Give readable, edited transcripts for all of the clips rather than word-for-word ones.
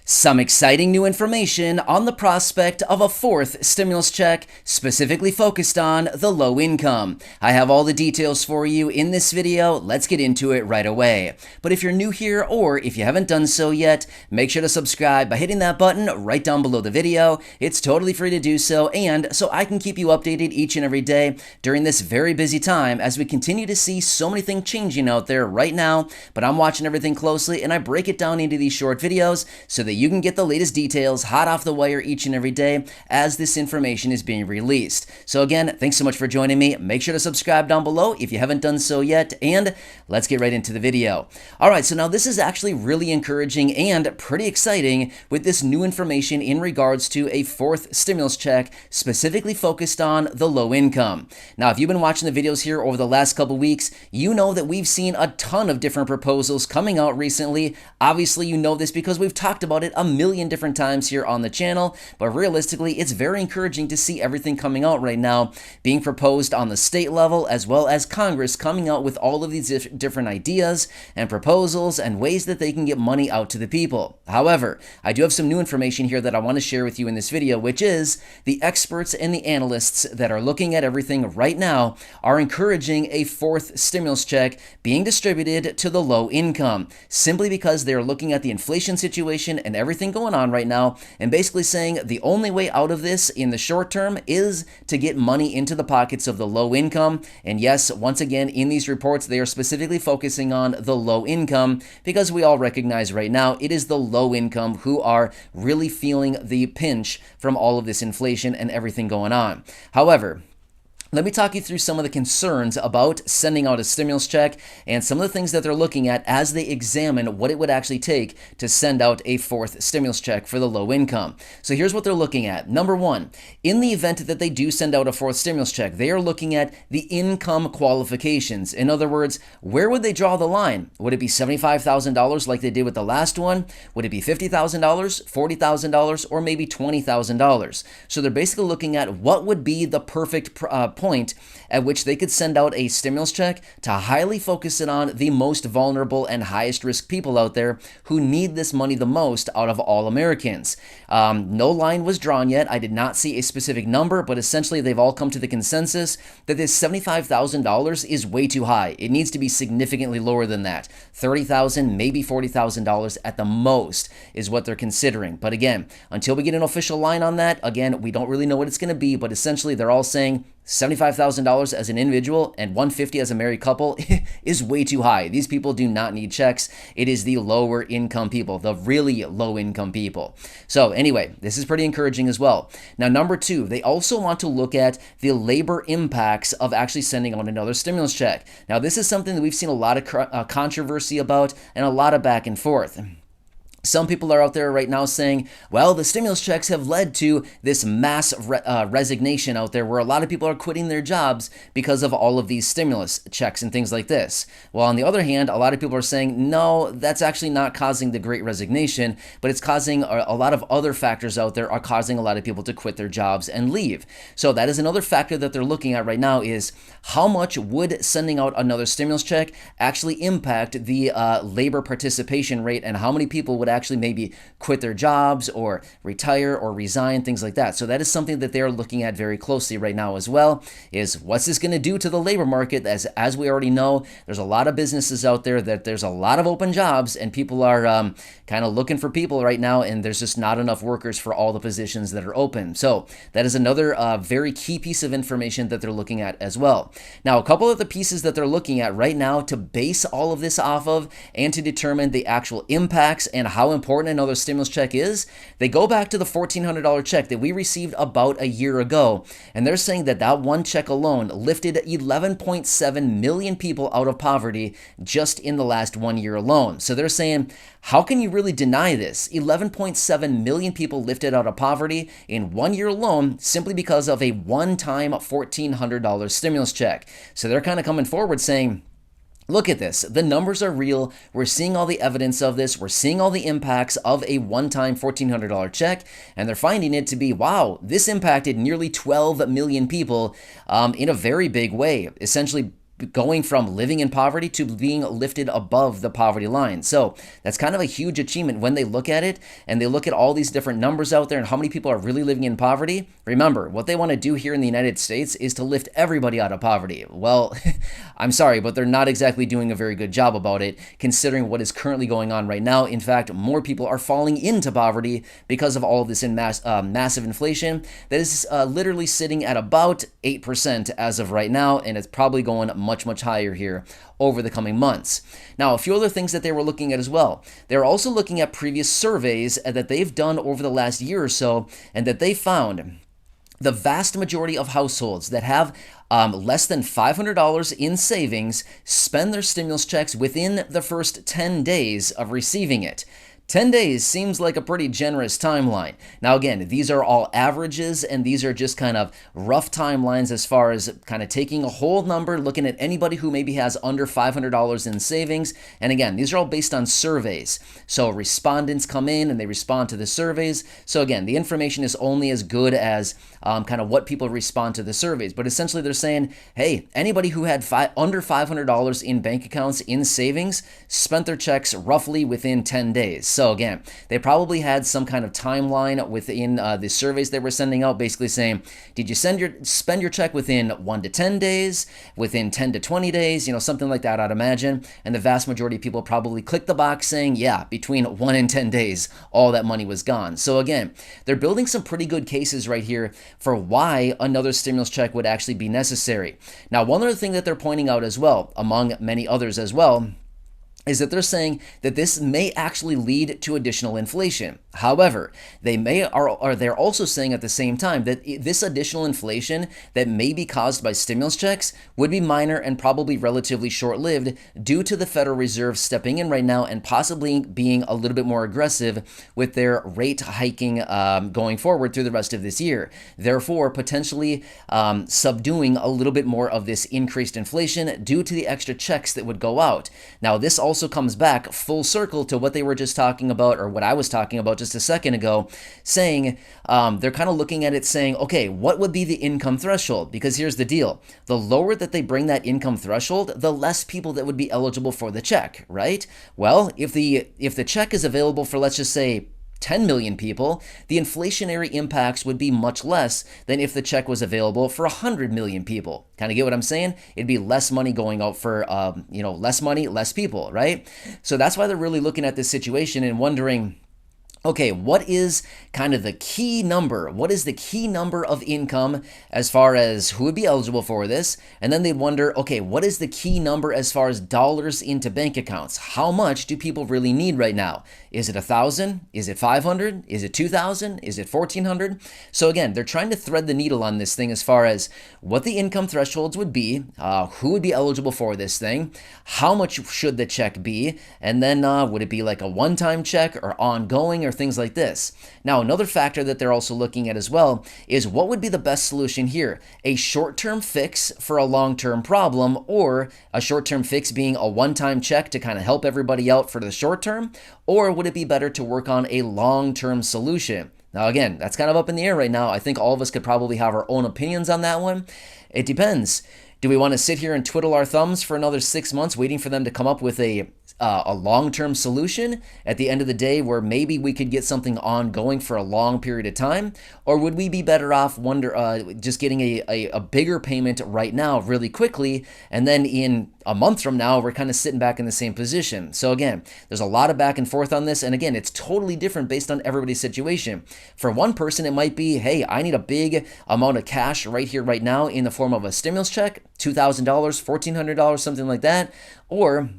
Some exciting new information on the prospect of a fourth stimulus check specifically focused on the low income. I have all the details for you in this video. Let's get into it right away. But if you're new here or if you haven't done so yet, make sure to subscribe by hitting that button right down below the video. It's totally free to do so, and so I can keep you updated each and every day during this very busy time as we continue to see so many things changing out there right now. But I'm watching everything closely and I break it down into these short videos so that you can get the latest details hot off the wire each and every day as this information is being released. So again, thanks so much for joining me. Make sure to subscribe down below if you haven't done so yet, and let's get right into the video. All right, so now this is actually really encouraging and pretty exciting with this new information in regards to a fourth stimulus check specifically focused on the low income. Now, if you've been watching the videos here over the last couple weeks, you know that we've seen a ton of different proposals coming out recently. Obviously, you know this because we've talked about it a million different times here on the channel, but realistically, it's very encouraging to see everything coming out right now being proposed on the state level as well as Congress coming out with all of these different ideas and proposals and ways that they can get money out to the people. However, I do have some new information here that I want to share with you in this video, which is the experts and the analysts that are looking at everything right now are encouraging a fourth stimulus check being distributed to the low income, simply because they're looking at the inflation situation and everything going on right now and basically saying the only way out of this in the short term is to get money into the pockets of the low income. And yes, once again, in these reports, they are specifically focusing on the low income because we all recognize right now it is the low income who are really feeling the pinch from all of this inflation and everything going on. However, let me talk you through some of the concerns about sending out a stimulus check and some of the things that they're looking at as they examine what it would actually take to send out a fourth stimulus check for the low income. So here's what they're looking at. Number one, in the event that they do send out a fourth stimulus check, they are looking at the income qualifications. In other words, where would they draw the line? Would it be $75,000 like they did with the last one? Would it be $50,000, $40,000, or maybe $20,000? So they're basically looking at what would be the perfect point at which they could send out a stimulus check to highly focus it on the most vulnerable and highest risk people out there who need this money the most out of all Americans. No line was drawn yet. I did not see a specific number, but essentially they've all come to the consensus that this $75,000 is way too high. It needs to be significantly lower than that. $30,000, maybe $40,000 at the most is what they're considering. But again, until we get an official line on that, again, we don't really know what it's going to be, but essentially they're all saying $75,000 as an individual and $150,000 as a married couple is way too high. These people do not need checks. It is the lower income people, the really low income people. So anyway, this is pretty encouraging as well. Now, number two, they also want to look at the labor impacts of actually sending out another stimulus check. Now, this is something that we've seen a lot of controversy about and a lot of back and forth. Some people are out there right now saying, well, the stimulus checks have led to this mass resignation out there where a lot of people are quitting their jobs because of all of these stimulus checks and things like this. Well, on the other hand, a lot of people are saying, no, that's actually not causing the great resignation, but it's causing a lot of other factors out there are causing a lot of people to quit their jobs and leave. So that is another factor that they're looking at right now is how much would sending out another stimulus check actually impact the labor participation rate and how many people would actually maybe quit their jobs or retire or resign, things like that. So that is something that they're looking at very closely right now as well, is what's this going to do to the labor market? As we already know, there's a lot of businesses out there that there's a lot of open jobs and people are kind of looking for people right now, and there's just not enough workers for all the positions that are open. So that is another very key piece of information that they're looking at as well. Now, a couple of the pieces that they're looking at right now to base all of this off of and to determine the actual impacts and how important another stimulus check is, they go back to the $1,400 check that we received about a year ago. And they're saying that that one check alone lifted 11.7 million people out of poverty just in the last 1 year alone. So they're saying, how can you really deny this? 11.7 million people lifted out of poverty in 1 year alone simply because of a one-time $1,400 stimulus check. So they're kind of coming forward saying, look at this. The numbers are real. We're seeing all the evidence of this. We're seeing all the impacts of a one-time $1,400 check, and they're finding it to be, wow, this impacted nearly 12 million people in a very big way, essentially going from living in poverty to being lifted above the poverty line. So that's kind of a huge achievement when they look at it and they look at all these different numbers out there and how many people are really living in poverty. Remember, what they want to do here in the United States is to lift everybody out of poverty. Well, I'm sorry, but they're not exactly doing a very good job about it, considering what is currently going on right now. In fact, more people are falling into poverty because of all of this massive inflation that is literally sitting at about 8% as of right now, and it's probably going much, much higher here over the coming months. Now, a few other things that they were looking at as well. They're also looking at previous surveys that they've done over the last year or so, and that they found the vast majority of households that have less than $500 in savings spend their stimulus checks within the first 10 days of receiving it. 10 days seems like a pretty generous timeline. Now, again, these are all averages, and these are just kind of rough timelines as far as kind of taking a whole number, looking at anybody who maybe has under $500 in savings. And again, these are all based on surveys. So respondents come in and they respond to the surveys. So again, the information is only as good as kind of what people respond to the surveys. But essentially they're saying, hey, anybody who had under $500 in bank accounts in savings spent their checks roughly within 10 days. So again, they probably had some kind of timeline within the surveys they were sending out, basically saying, did you spend your check within 1 to 10 days, within 10 to 20 days, something like that, I'd imagine. And the vast majority of people probably clicked the box saying, yeah, between 1 and 10 days, all that money was gone. So again, they're building some pretty good cases right here for why another stimulus check would actually be necessary. Now, one other thing that they're pointing out as well, among many others as well, is that they're saying that this may actually lead to additional inflation. However, they're also saying at the same time that this additional inflation that may be caused by stimulus checks would be minor and probably relatively short-lived due to the Federal Reserve stepping in right now and possibly being a little bit more aggressive with their rate hiking going forward through the rest of this year. Therefore, potentially subduing a little bit more of this increased inflation due to the extra checks that would go out. Now, this also comes back full circle to what they were just talking about, or what I was talking about just a second ago, saying they're kind of looking at it saying, okay, what would be the income threshold? Because here's the deal. The lower that they bring that income threshold, the less people that would be eligible for the check, right? Well, if the check is available for, let's just say, 10 million people, the inflationary impacts would be much less than if the check was available for 100 million people. Kind of get what I'm saying? It'd be less money going out for, less money, less people, right? So that's why they're really looking at this situation and wondering, okay, what is kind of the key number? What is the key number of income as far as who would be eligible for this? And then they wonder, okay, what is the key number as far as dollars into bank accounts? How much do people really need right now? Is it 1,000? Is it 500? Is it 2,000? Is it 1,400? So again, they're trying to thread the needle on this thing as far as what the income thresholds would be, who would be eligible for this thing, how much should the check be, and then would it be like a one-time check or ongoing or things like this. Now, another factor that they're also looking at as well is what would be the best solution here? A short-term fix for a long-term problem, or a short-term fix being a one-time check to kind of help everybody out for the short term, or would it be better to work on a long-term solution? Now, again, that's kind of up in the air right now. I think all of us could probably have our own opinions on that one. It depends. Do we want to sit here and twiddle our thumbs for another 6 months waiting for them to come up with a long-term solution at the end of the day where maybe we could get something ongoing for a long period of time? Or would we be better off just getting a bigger payment right now really quickly, and then in a month from now we're kind of sitting back in the same position? So again, there's a lot of back and forth on this, and again, it's totally different based on everybody's situation. For one person, it might be, hey, I need a big amount of cash right here, right now in the form of a stimulus check, $2,000, $1,400, something like that. Or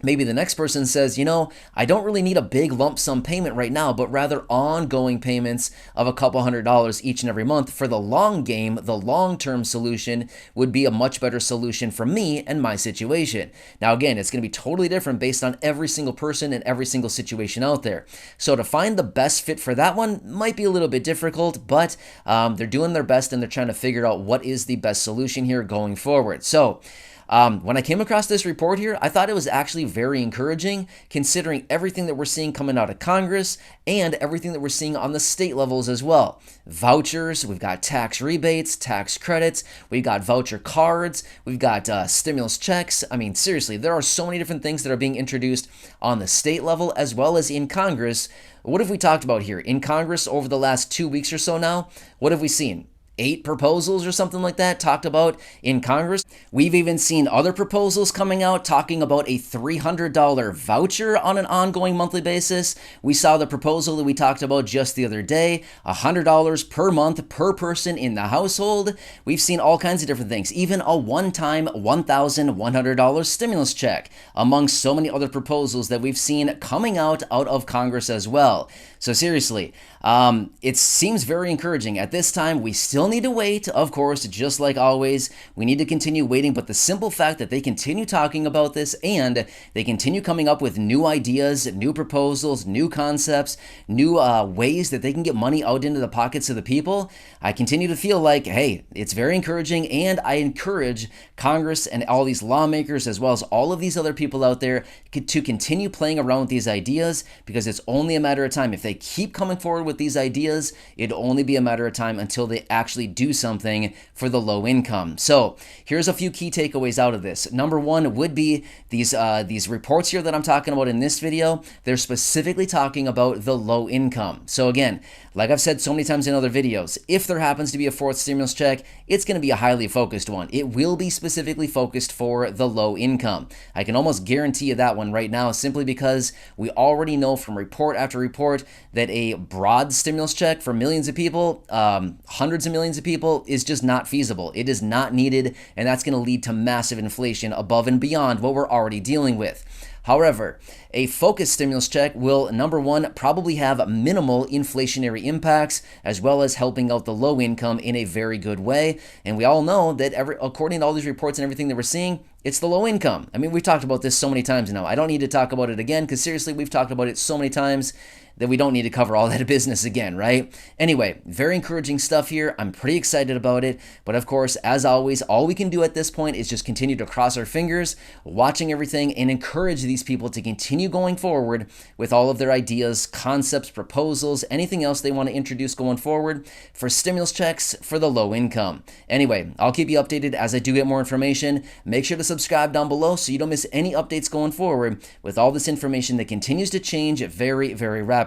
maybe the next person says, I don't really need a big lump sum payment right now, but rather ongoing payments of a couple $100s each and every month. For the long game, the long-term solution would be a much better solution for me and my situation. Now, again, it's going to be totally different based on every single person and every single situation out there. So to find the best fit for that one might be a little bit difficult, but they're doing their best and they're trying to figure out what is the best solution here going forward. So When I came across this report here, I thought it was actually very encouraging considering everything that we're seeing coming out of Congress and everything that we're seeing on the state levels as well. Vouchers, we've got tax rebates, tax credits, we've got voucher cards, we've got stimulus checks. I mean, seriously, there are so many different things that are being introduced on the state level as well as in Congress. What have we talked about here? In Congress over the last 2 weeks or so now, what have we seen? 8 proposals or something like that talked about in Congress. We've even seen other proposals coming out talking about a $300 voucher on an ongoing monthly basis. We saw the proposal that we talked about just the other day, $100 per month per person in the household. We've seen all kinds of different things, even a one-time $1,100 stimulus check, among so many other proposals that we've seen coming out of Congress as well. So seriously, it seems very encouraging. At this time, we still need to wait, of course, just like always. We need to continue waiting, but the simple fact that they continue talking about this and they continue coming up with new ideas, new proposals, new concepts, new ways that they can get money out into the pockets of the people, I continue to feel like, hey, it's very encouraging, and I encourage Congress and all these lawmakers as well as all of these other people out there to continue playing around with these ideas, because it's only a matter of time. If they keep coming forward with these ideas, it'll only be a matter of time until they actually do something for the low income. So here's a few key takeaways out of this. Number one would be these reports here that I'm talking about in this video. They're specifically talking about the low income. So again, like I've said so many times in other videos, if there happens to be a fourth stimulus check, it's going to be a highly focused one. It will be specifically focused for the low income. I can almost guarantee you that one right now, simply because we already know from report after report that a broad stimulus check for millions of people, hundreds of millions of people, is just not feasible. It is not needed, and that's going to lead to massive inflation above and beyond what we're already dealing with. However, a focused stimulus check will, number one, probably have minimal inflationary impacts, as well as helping out the low income in a very good way. And we all know that according to all these reports and everything that we're seeing, it's the low income. I mean, we've talked about this so many times now. I don't need to talk about it again, because seriously, we've talked about it so many times that we don't need to cover all that business again, right? Anyway, very encouraging stuff here. I'm pretty excited about it. But of course, as always, all we can do at this point is just continue to cross our fingers, watching everything, and encourage these people to continue going forward with all of their ideas, concepts, proposals, anything else they want to introduce going forward for stimulus checks for the low income. Anyway, I'll keep you updated as I do get more information. Make sure to subscribe down below so you don't miss any updates going forward with all this information that continues to change very, very rapidly.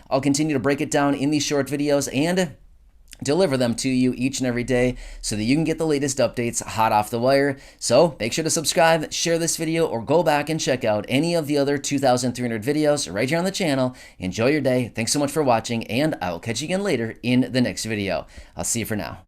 I'll continue to break it down in these short videos and deliver them to you each and every day so that you can get the latest updates hot off the wire. So make sure to subscribe, share this video, or go back and check out any of the other 2,300 videos right here on the channel. Enjoy your day. Thanks so much for watching, and I'll catch you again later in the next video. I'll see you for now.